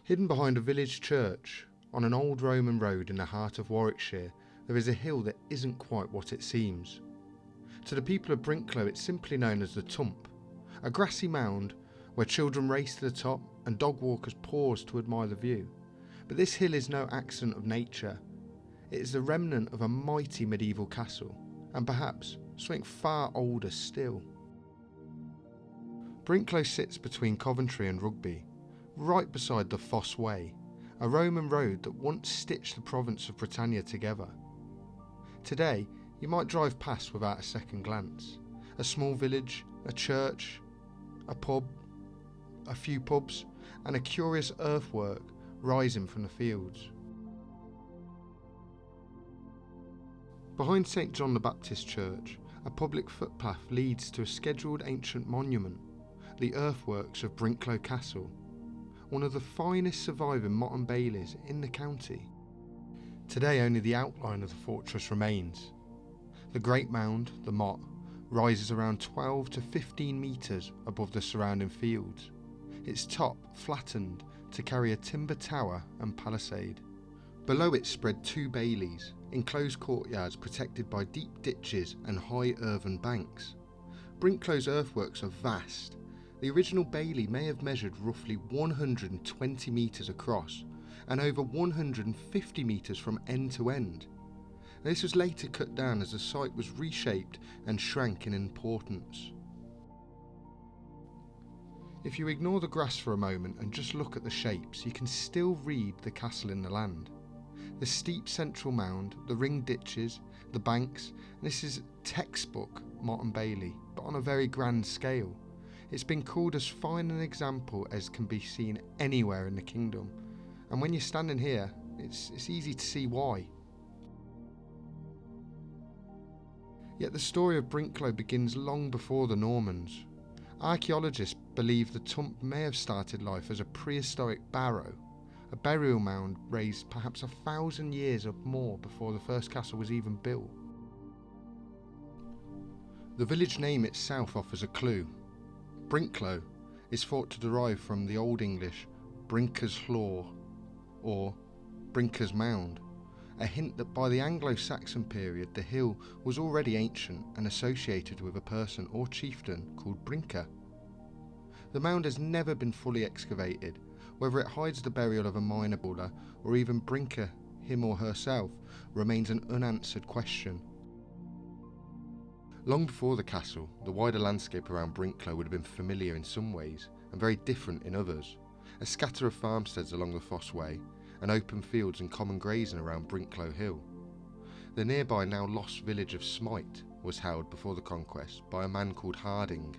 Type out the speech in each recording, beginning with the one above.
Hidden behind a village church, on an old Roman road in the heart of Warwickshire, there is a hill that isn't quite what it seems. To the people of Brinklow, it's simply known as the Tump, a grassy mound where children race to the top and dog walkers pause to admire the view. But this hill is no accident of nature. It is the remnant of a mighty medieval castle, and perhaps something far older still. Brinklow sits between Coventry and Rugby, right beside the Fosse Way, a Roman road that once stitched the province of Britannia together. Today, you might drive past without a second glance. A small village, a church, a pub, a few pubs, and a curious earthwork rising from the fields. Behind St John the Baptist Church, a public footpath leads to a scheduled ancient monument, the earthworks of Brinklow Castle, one of the finest surviving motte-and-baileys in the county. Today only the outline of the fortress remains. The Great Mound, the motte, rises around 12 to 15 metres above the surrounding fields, its top flattened to carry a timber tower and palisade. Below it spread two baileys, enclosed courtyards protected by deep ditches and high earthen banks. Brinklow's earthworks are vast. The original bailey may have measured roughly 120 metres across and over 150 metres from end to end. This was later cut down as the site was reshaped and shrank in importance. If you ignore the grass for a moment and just look at the shapes, you can still read the castle in the land. The steep central mound, the ringed ditches, the banks, this is textbook motte-and-bailey, but on a very grand scale. It's been called as fine an example as can be seen anywhere in the kingdom, and when you're standing here, it's easy to see why. Yet the story of Brinklow begins long before the Normans. Archaeologists believe the Tump may have started life as a prehistoric barrow, a burial mound raised perhaps 1,000 years or more before the first castle was even built. The village name itself offers a clue. Brinklow is thought to derive from the Old English Brinker's Hlaw or Brinker's Mound, a hint that by the Anglo-Saxon period the hill was already ancient and associated with a person or chieftain called Brinker. The mound has never been fully excavated. Whether it hides the burial of a minor brawler or even Brinker, him or herself, remains an unanswered question. Long before the castle, the wider landscape around Brinklow would have been familiar in some ways and very different in others. A scatter of farmsteads along the Fosse Way, and open fields and common grazing around Brinklow Hill. The nearby now lost village of Smite was held before the conquest by a man called Harding,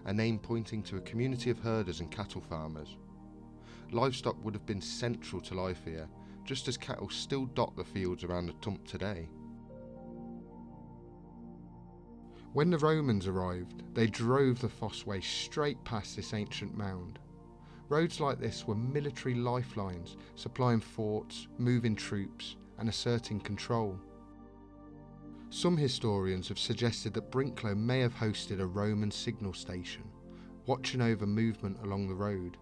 a name pointing to a community of herders and cattle farmers. Livestock would have been central to life here, just as cattle still dot the fields around the Tump today. When the Romans arrived, they drove the Fosse Way straight past this ancient mound. Roads like this were military lifelines, supplying forts, moving troops, and asserting control. Some historians have suggested that Brinklow may have hosted a Roman signal station, watching over movement along the road.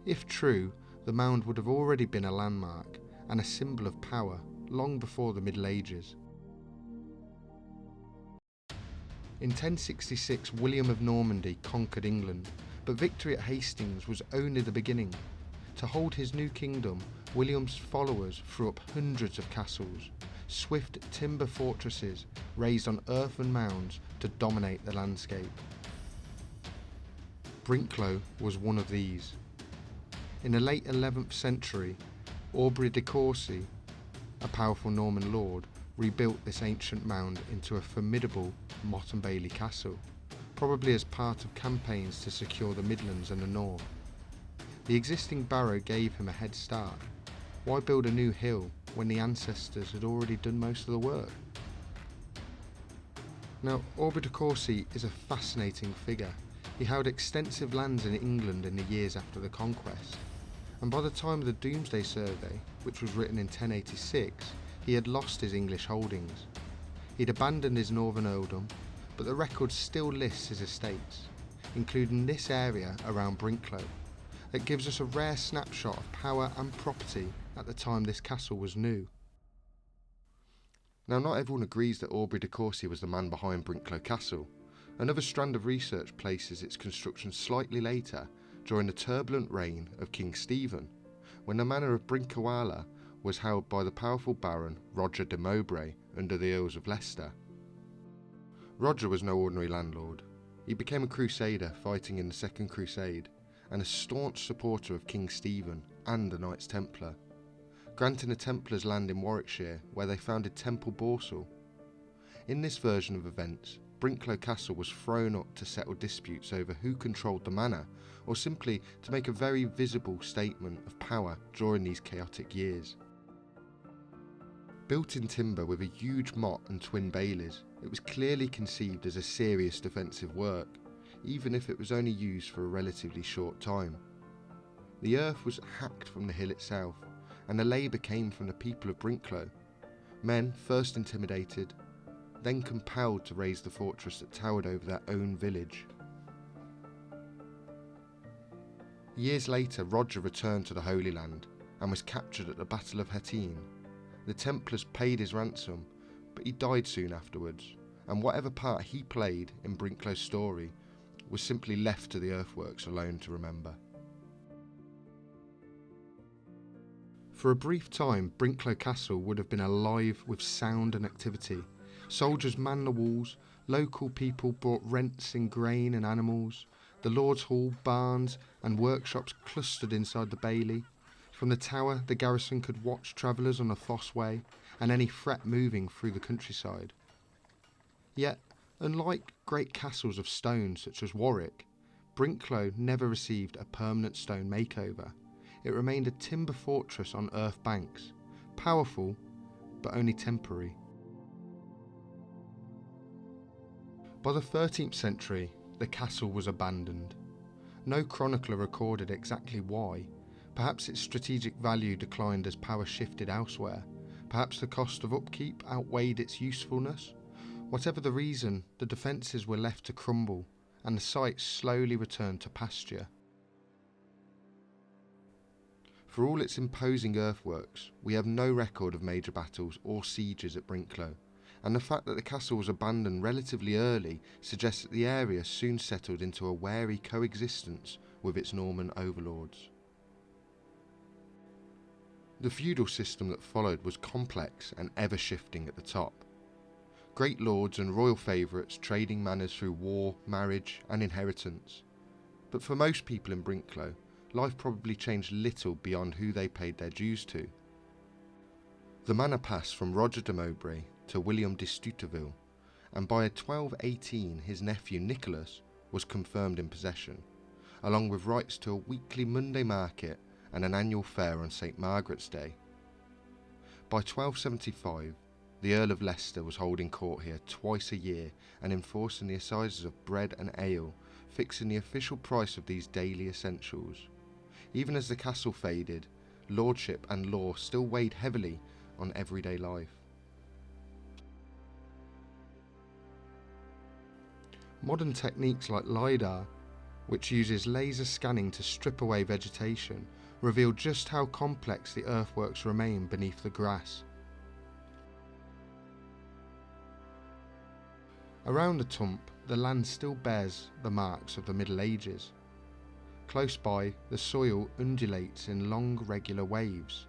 If true, the mound would have already been a landmark and a symbol of power long before the Middle Ages. In 1066, William of Normandy conquered England, but victory at Hastings was only the beginning. To hold his new kingdom, William's followers threw up hundreds of castles, swift timber fortresses raised on earthen mounds to dominate the landscape. Brinklow was one of these. In the late 11th century, Aubrey de Courcy, a powerful Norman lord, rebuilt this ancient mound into a formidable motte-and-bailey castle, probably as part of campaigns to secure the Midlands and the North. The existing barrow gave him a head start. Why build a new hill when the ancestors had already done most of the work? Now, Aubrey de Courcy is a fascinating figure. He held extensive lands in England in the years after the conquest, and by the time of the Domesday Survey, which was written in 1086, he had lost his English holdings. He'd abandoned his northern earldom, but the record still lists his estates, including this area around Brinklow, that gives us a rare snapshot of power and property at the time this castle was new. Now, not everyone agrees that Aubrey de Courcy was the man behind Brinklow Castle. Another strand of research places its construction slightly later, during the turbulent reign of King Stephen, when the manor of Brinklow was held by the powerful Baron Roger de Mowbray under the Earls of Leicester. Roger was no ordinary landlord. He became a crusader fighting in the Second Crusade, and a staunch supporter of King Stephen and the Knights Templar, granting the Templars land in Warwickshire where they founded Temple Borsal. In this version of events, Brinklow Castle was thrown up to settle disputes over who controlled the manor, or simply to make a very visible statement of power during these chaotic years. Built in timber with a huge motte and twin baileys, it was clearly conceived as a serious defensive work, even if it was only used for a relatively short time. The earth was hacked from the hill itself, and the labour came from the people of Brinklow, men first intimidated, then compelled to raise the fortress that towered over their own village. Years later, Roger returned to the Holy Land and was captured at the Battle of Hattin. The Templars paid his ransom, but he died soon afterwards, and whatever part he played in Brinklow's story was simply left to the earthworks alone to remember. For a brief time, Brinklow Castle would have been alive with sound and activity. Soldiers manned the walls, local people brought rents in grain and animals, the Lord's Hall, barns and workshops clustered inside the bailey. From the tower, the garrison could watch travellers on the Fosse Way and any threat moving through the countryside. Yet, unlike great castles of stone such as Warwick, Brinklow never received a permanent stone makeover. It remained a timber fortress on earth banks, powerful but only temporary. By the 13th century, the castle was abandoned. No chronicler recorded exactly why. Perhaps its strategic value declined as power shifted elsewhere. Perhaps the cost of upkeep outweighed its usefulness. Whatever the reason, the defences were left to crumble, and the site slowly returned to pasture. For all its imposing earthworks, we have no record of major battles or sieges at Brinklow, and the fact that the castle was abandoned relatively early suggests that the area soon settled into a wary coexistence with its Norman overlords. The feudal system that followed was complex and ever-shifting at the top. Great lords and royal favourites trading manors through war, marriage and inheritance. But for most people in Brinklow, life probably changed little beyond who they paid their dues to. The manor passed from Roger de Mowbray to William de Stuteville, and by 1218 his nephew Nicholas was confirmed in possession, along with rights to a weekly Monday market and an annual fair on St Margaret's Day. By 1275, the Earl of Leicester was holding court here twice a year and enforcing the assizes of bread and ale, fixing the official price of these daily essentials. Even as the castle faded, lordship and law still weighed heavily on everyday life. Modern techniques like LiDAR, which uses laser scanning to strip away vegetation, reveal just how complex the earthworks remain beneath the grass. Around the Tump, the land still bears the marks of the Middle Ages. Close by, the soil undulates in long, regular waves,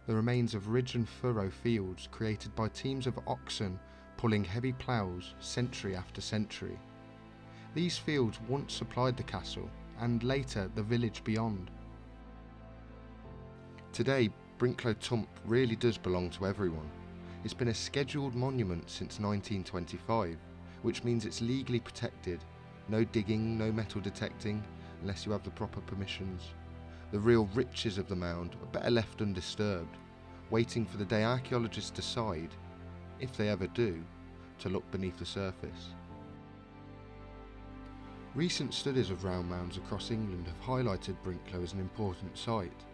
the remains of ridge and furrow fields created by teams of oxen pulling heavy ploughs century after century. These fields once supplied the castle, and later the village beyond. Today, Brinklow Tump really does belong to everyone. It's been a scheduled monument since 1925, which means it's legally protected. No digging, no metal detecting, unless you have the proper permissions. The real riches of the mound are better left undisturbed, waiting for the day archaeologists decide, if they ever do, to look beneath the surface. Recent studies of round mounds across England have highlighted Brinklow as an important site,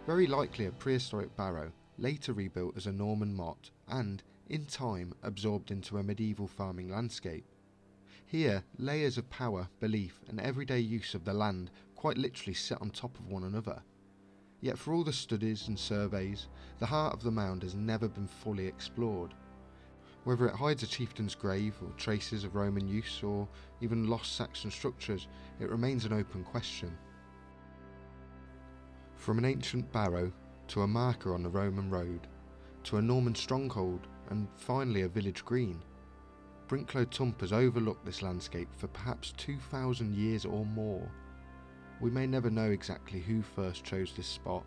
very likely a prehistoric barrow, later rebuilt as a Norman motte and, in time, absorbed into a medieval farming landscape. Here, layers of power, belief and everyday use of the land quite literally sit on top of one another. Yet for all the studies and surveys, the heart of the mound has never been fully explored. Whether it hides a chieftain's grave or traces of Roman use or even lost Saxon structures, it remains an open question. From an ancient barrow to a marker on the Roman road, to a Norman stronghold and finally a village green, Brinklow Tump has overlooked this landscape for perhaps 2,000 years or more. We may never know exactly who first chose this spot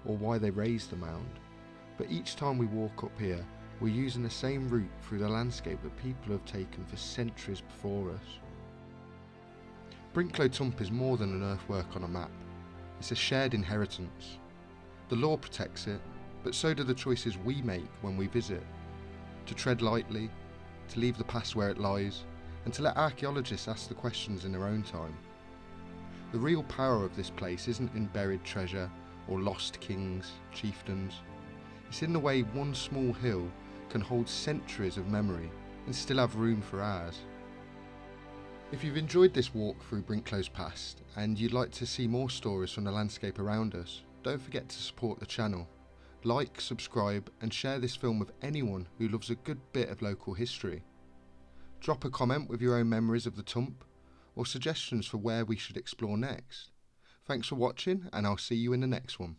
or why they raised the mound, but each time we walk up here, we're using the same route through the landscape that people have taken for centuries before us. Brinklow Tump is more than an earthwork on a map. It's a shared inheritance. The law protects it, but so do the choices we make when we visit. To tread lightly, to leave the past where it lies, and to let archaeologists ask the questions in their own time. The real power of this place isn't in buried treasure or lost kings, chieftains. It's in the way one small hill can hold centuries of memory and still have room for ours. If you've enjoyed this walk through Brinklow's past and you'd like to see more stories from the landscape around us, don't forget to support the channel. Like, subscribe and share this film with anyone who loves a good bit of local history. Drop a comment with your own memories of the Tump or suggestions for where we should explore next. Thanks for watching and I'll see you in the next one.